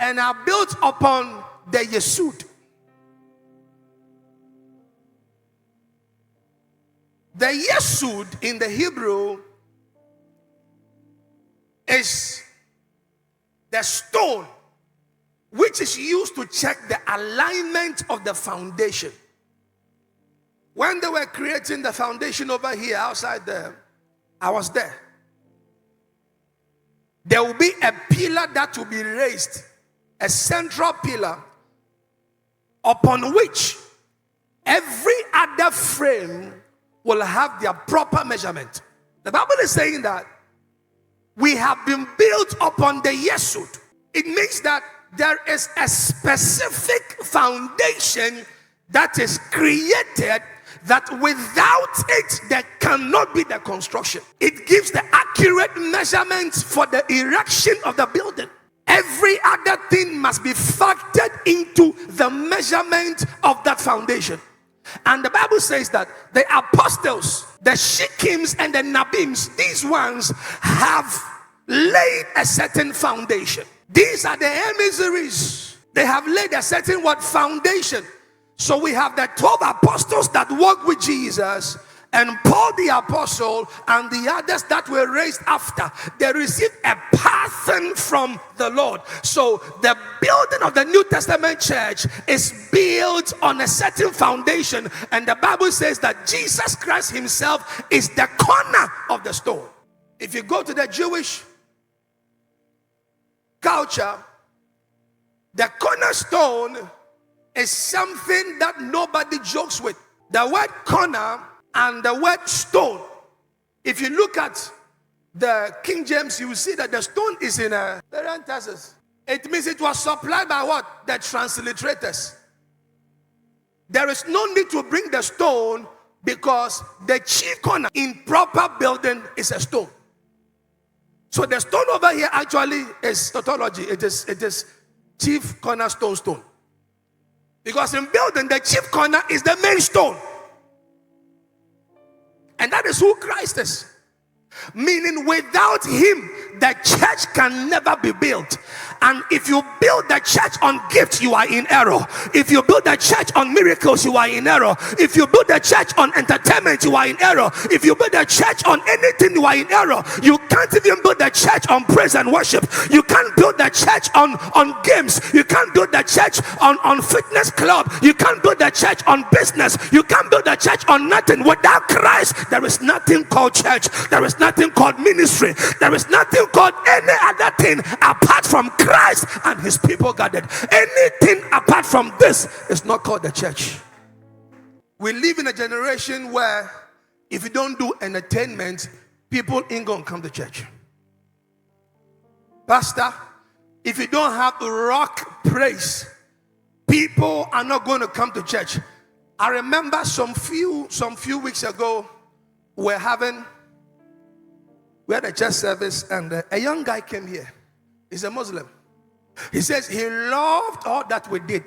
and are built upon the Yesud. The Yesud in the Hebrew is the stone which is used to check the alignment of the foundation. When they were creating the foundation over here outside there, I was there. There will be a pillar that will be raised, a central pillar upon which every other frame will have their proper measurement. The Bible is saying that we have been built upon the Yesud. It means that there is a specific foundation that is created, that without it there cannot be the construction. It gives the accurate measurements for the erection of the building. Every other thing must be factored into the measurement of that foundation. And the Bible says that the apostles, the Shekims and the Nabims, these ones have laid a certain foundation. These are the emissaries. They have laid a certain foundation. So we have the 12 apostles that walked with Jesus, and Paul the apostle, and the others that were raised after. They received a pattern from the Lord. So the building of the New Testament church is built on a certain foundation, and the Bible says that Jesus Christ himself is the corner of the stone. If you go to the Jewish culture, the cornerstone is something that nobody jokes with. The word corner and the word stone, if you look at the King James, you will see that the stone is in a parenthesis. It means it was supplied by what? The transliterators. There is no need to bring the stone because the chief corner in proper building is a stone. So the stone over here actually is tautology. It is chief cornerstone stone. Because in building, the chief corner is the main stone. And that is who Christ is. Meaning without him, the church can never be built. And if you build the church on gifts, you are in error. If you build the church on miracles, you are in error. If you build the church on entertainment, you are in error. If you build the church on anything, you are in error. You can't even build the church on praise and worship. You can't build the church on games. You can't build the church on fitness club. You can't build the church on business. You can't build the church on nothing. Without Christ, there is nothing called church. There is nothing called ministry. There is nothing called any other thing apart from Christ and his people gathered. Anything apart from this is not called the church. We live in a generation where if you don't do entertainment, people ain't gonna come to church. Pastor, if you don't have rock praise, people are not going to come to church. I remember some few weeks ago, we had a church service, and a young guy came here. He's a Muslim. He says he loved all that we did,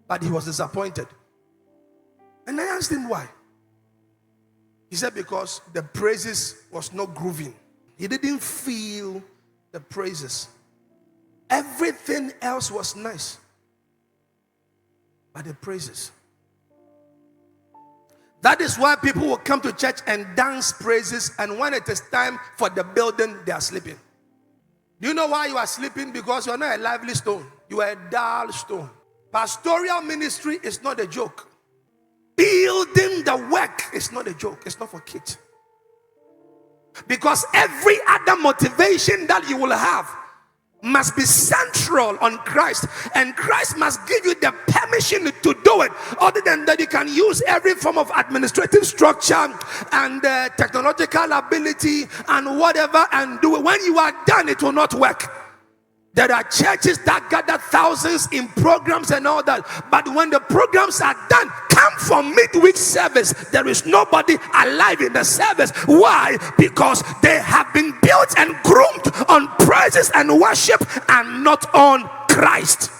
but he was disappointed. And I asked him why. He said because the praises was not grooving. He didn't feel the praises. Everything else was nice, but the praises. That is why people will come to church and dance praises, and when it is time for the building, they are sleeping. Do you know why you are sleeping? Because you are not a lively stone. You are a dull stone. Pastoral ministry is not a joke. Building the work is not a joke. It's not for kids. Because every other motivation that you will have must be central on Christ, and Christ must give you the permission to do it. Other than that, you can use every form of administrative structure and technological ability and whatever and do it. When you are done, it will not work. There are churches that gather thousands in programs and all that, but when the programs are done, come for midweek service, there is nobody alive in the service. Why? Because they have been built and groomed on praises and worship and not on Christ.